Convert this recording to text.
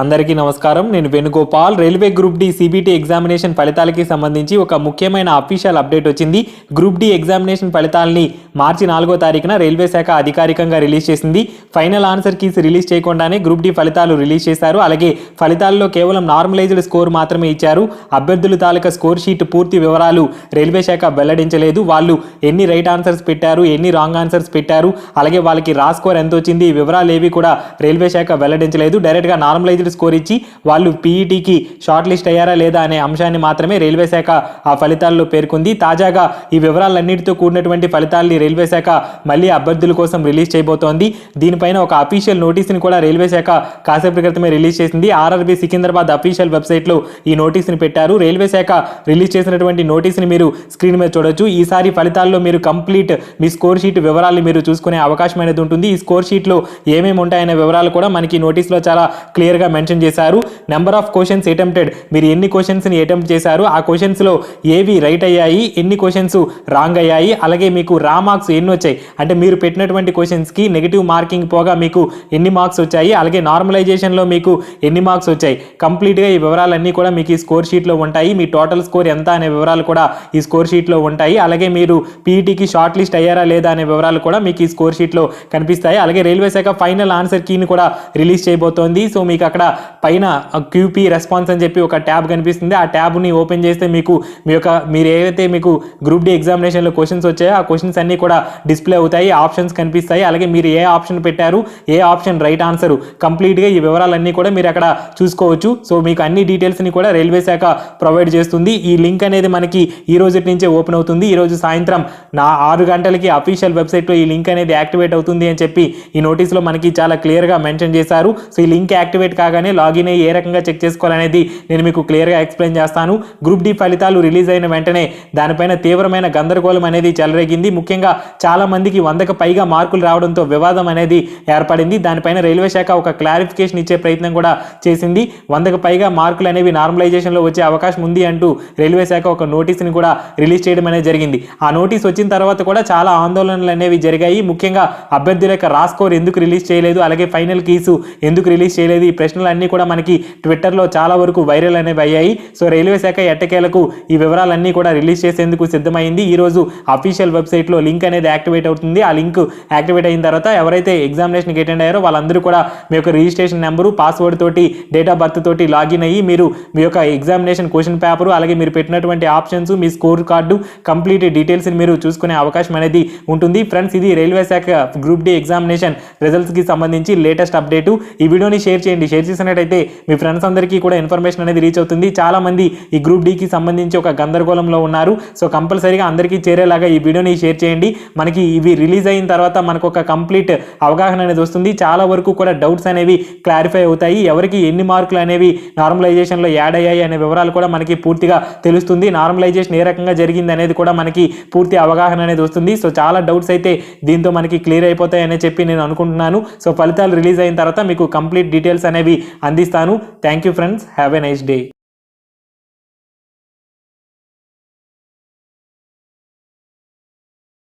అందరికీ నమస్కారం. నేను Venugopal. Railway group D CBT examination ఫలితాలకి సంబంధించి ఒక ముఖ్యమైన అఫీషియల్ అప్డేట్ వచ్చింది. గ్రూప్ డి ఎగ్జామినేషన్ ఫలితాలని మార్చి 4వ తారీఖున రైల్వే శాఖ అధికారికంగా రిలీజ్ చేసింది. ఫైనల్ ఆన్సర్ కీస్ రిలీజ్ చేయకుండానే గ్రూప్ డి ఫలితాలు రిలీజ్ చేశారు. అలాగే ఫలితాల్లో కేవలం నార్మలైజ్డ్ స్కోర్ మాత్రమే ఇచ్చారు. అభ్యర్థుల తాలూకా స్కోర్ షీట్ పూర్తి వివరాలు రైల్వే శాఖ వెల్లడించలేదు. వాళ్ళు ఎన్ని రైట్ ఆన్సర్స్ పెట్టారు, ఎన్ని రాంగ్ ఆన్సర్స్ పెట్టారు, అలాగే వాళ్ళకి రా స్కోర్ ఎంత వచ్చింది, ఈ వివరాలు ఏవి కూడా రైల్వే శాఖ వెల్లడించలేదు. డైరెక్ట్గా నార్మలైజ్డ్ స్కోర్ ఇచ్చి వాళ్ళు పీఈటీకి షార్ట్ లిస్ట్ అయ్యారా లేదా అనే అంశాన్ని మాత్రమే రైల్వే శాఖ ఆ ఫలితాల్లో పేర్కొంది. తాజాగా ఈ వివరాలన్నిటితో కూడినటువంటి ఫలితాల్ని రైల్వే శాఖ మళ్ళీ అభ్యర్థుల కోసం రిలీజ్ చేయబోతోంది. దీనిపైన ఒక అఫీషియల్ నోటీస్ని కూడా రైల్వే శాఖ కాసేపటి క్రితమే రిలీజ్ చేసింది. ఆర్ఆర్బీ సికింద్రాబాద్ అఫీషియల్ వెబ్సైట్లో ఈ నోటీస్ని పెట్టారు. రైల్వే శాఖ రిలీజ్ చేసినటువంటి నోటీస్ని మీరు స్క్రీన్ మీద చూడొచ్చు. ఈసారి ఫలితాల్లో మీరు కంప్లీట్ మీ స్కోర్ షీట్ వివరాలు మీరు చూసుకునే అవకాశం అనేది ఉంటుంది. ఈ స్కోర్ షీట్లో ఏమేమి ఉంటాయనే వివరాలు కూడా మనకి నోటీస్లో చాలా క్లియర్గా మెన్షన్ చేశారు. నెంబర్ ఆఫ్ క్వశ్చన్స్ అటెంప్టెడ్, మీరు ఎన్ని క్వశ్చన్స్ని అటెంప్ట్ చేశారు, ఆ క్వశ్చన్స్లో ఏవి రైట్ అయ్యాయి, ఎన్ని క్వశ్చన్స్ రాంగ్ అయ్యాయి, అలాగే మీకు రా మార్క్స్ ఎన్ని వచ్చాయి, అంటే మీరు పెట్టినటువంటి క్వశ్చన్స్కి నెగిటివ్ మార్కింగ్ పోగా మీకు ఎన్ని మార్క్స్ వచ్చాయి, అలాగే నార్మలైజేషన్లో మీకు ఎన్ని మార్క్స్ వచ్చాయి, కంప్లీట్గా ఈ వివరాలన్నీ కూడా మీకు ఈ స్కోర్ షీట్లో ఉంటాయి. మీ టోటల్ స్కోర్ ఎంత అనే వివరాలు కూడా ఈ స్కోర్ షీట్లో ఉంటాయి. అలాగే మీరు పీఈటీకి షార్ట్ లిస్ట్ అయ్యారా లేదా అనే వివరాలు కూడా మీకు ఈ స్కోర్ షీట్లో కనిపిస్తాయి. అలాగే రైల్వే శాఖ ఫైనల్ ఆన్సర్ కీని కూడా రిలీజ్ చేయబోతోంది. సో మీకు అక్కడ పైన క్యూపీ రెస్పాన్స్ అని చెప్పి ఒక ట్యాబ్ కనిపిస్తుంది. ఆ ట్యాబ్ని ఓపెన్ చేస్తే మీకు మీరు ఏదైతే మీకు గ్రూప్ డి ఎగ్జామినేషన్లో క్వశ్చన్స్ వచ్చాయో ఆ క్వశ్చన్స్ అన్నీ కూడా డిస్ప్లే అవుతాయి, ఆప్షన్స్ కనిపిస్తాయి. అలాగే మీరు ఏ ఆప్షన్ పెట్టారు, ఏ ఆప్షన్ రైట్ ఆన్సర్, కంప్లీట్గా ఈ వివరాలన్నీ కూడా మీరు అక్కడ చూసుకోవచ్చు. సో మీకు అన్ని డీటెయిల్స్ని కూడా రైల్వే శాఖ ప్రొవైడ్ చేస్తుంది. ఈ లింక్ అనేది మనకి ఈ రోజు నుంచే ఓపెన్ అవుతుంది. ఈ రోజు సాయంత్రం 6 గంటలకి అఫీషియల్ వెబ్సైట్లో ఈ లింక్ అనేది యాక్టివేట్ అవుతుంది అని చెప్పి ఈ నోటీస్లో మనకి చాలా క్లియర్గా మెన్షన్ చేశారు. సో ఈ లింక్ యాక్టివేట్ కాగానే లాగిన్ అయ్యి ఏ రకంగా చెక్ చేసుకోవాలనేది నేను మీకు క్లియర్గా ఎక్స్ప్లెయిన్ చేస్తాను. గ్రూప్ డి ఫలితాలు రిలీజ్ అయిన వెంటనే దానిపైన తీవ్రమైన గందరగోళం అనేది చెలరేగింది. ముఖ్యంగా చాలా మందికి 100కు పైగా మార్కులు రావడంతో వివాదం అనేది ఏర్పడింది. దానిపైన రైల్వే శాఖ ఒక క్లారిఫికేషన్ ఇచ్చే ప్రయత్నం కూడా చేసింది. 100కు పైగా మార్కులు అనేవి నార్మలైజేషన్లో వచ్చే అవకాశం ఉంది అంటూ రైల్వే శాఖ ఒక నోటీస్ని కూడా రిలీజ్ చేయడం అనేది జరిగింది. ఆ నోటీస్ వచ్చిన తర్వాత కూడా చాలా ఆందోళనలు అనేవి జరిగాయి. ముఖ్యంగా అభ్యర్థుల యొక్క రా స్కోర్ ఎందుకు రిలీజ్ చేయలేదు, అలాగే ఫైనల్ కీసు ఎందుకు రిలీజ్ చేయలేదు, ఈ ప్రశ్నలన్నీ కూడా మనకి ట్విట్టర్లో చాలా వరకు వైరల్ అనేవి అయ్యాయి. సో రైల్వే శాఖ ఎట్టకేలకు ఈ వివరాలన్నీ కూడా రిలీజ్ చేసేందుకు సిద్ధమైంది. ఈరోజు అఫీషియల్ వెబ్సైట్లో లింక్ అనేది యాక్టివేట్ అవుతుంది. ఆ లింక్ యాక్టివేట్ అయిన తర్వాత ఎవరైతే ఎగ్జామినేషన్కి అటెండ్ అయ్యారో వాళ్ళందరూ కూడా మీ యొక్క రిజిస్ట్రేషన్ నెంబరు, పాస్వర్డ్ తోటి, డేట్ ఆఫ్ బర్త్ తోటి లాగిన్ అయ్యి మీరు మీ యొక్క ఎగ్జామినేషన్ క్వశ్చన్ పేపరు, అలాగే మీరు పెట్టినటువంటి ఆప్షన్స్, మీ స్కోర్ కార్డు, కంప్లీట్ డీటెయిల్స్ని మీరు చూసుకునే అవకాశం అనేది ఉంటుంది. ఫ్రెండ్స్, ఇది రైల్వే శాఖ గ్రూప్ డి ఎగ్జామినేషన్ రిజల్ట్స్కి సంబంధించి లేటెస్ట్ అప్డేటు. ఈ వీడియోని షేర్ చేయండి. షేర్ చేసినట్టయితే మీ ఫ్రెండ్స్ అందరికీ కూడా ఇన్ఫర్మేషన్ అనేది రీచ్ అవుతుంది. చాలా మంది ఈ గ్రూప్ డికి సంబంధించి ఒక గందరగోళంలో ఉన్నారు. సో కంపల్సరీగా అందరికీ చేరేలాగా ఈ వీడియోని షేర్ చేయండి. మనకి ఇవి రిలీజ్ అయిన తర్వాత మనకు ఒక కంప్లీట్ అవగాహన అనేది వస్తుంది. చాలా వరకు కూడా డౌట్స్ అనేవి క్లారిఫై అవుతాయి. ఎవరికి ఎన్ని మార్కులు అనేవి నార్మలైజేషన్లో యాడ్ అయ్యాయి అనే వివరాలు కూడా మనకి పూర్తిగా తెలుస్తుంది. నార్మలైజేషన్ ఏ రకంగా జరిగింది అనేది కూడా మనకి పూర్తి అవగాహన అనేది వస్తుంది. సో చాలా డౌట్స్ అయితే దీంతో మనకి క్లియర్ అయిపోతాయని చెప్పి నేను అనుకుంటున్నాను. సో ఫలితాలు రిలీజ్ అయిన తర్వాత మీకు కంప్లీట్ డీటెయిల్స్ అనేవి అందిస్తాను. Thank you friends, have a nice day.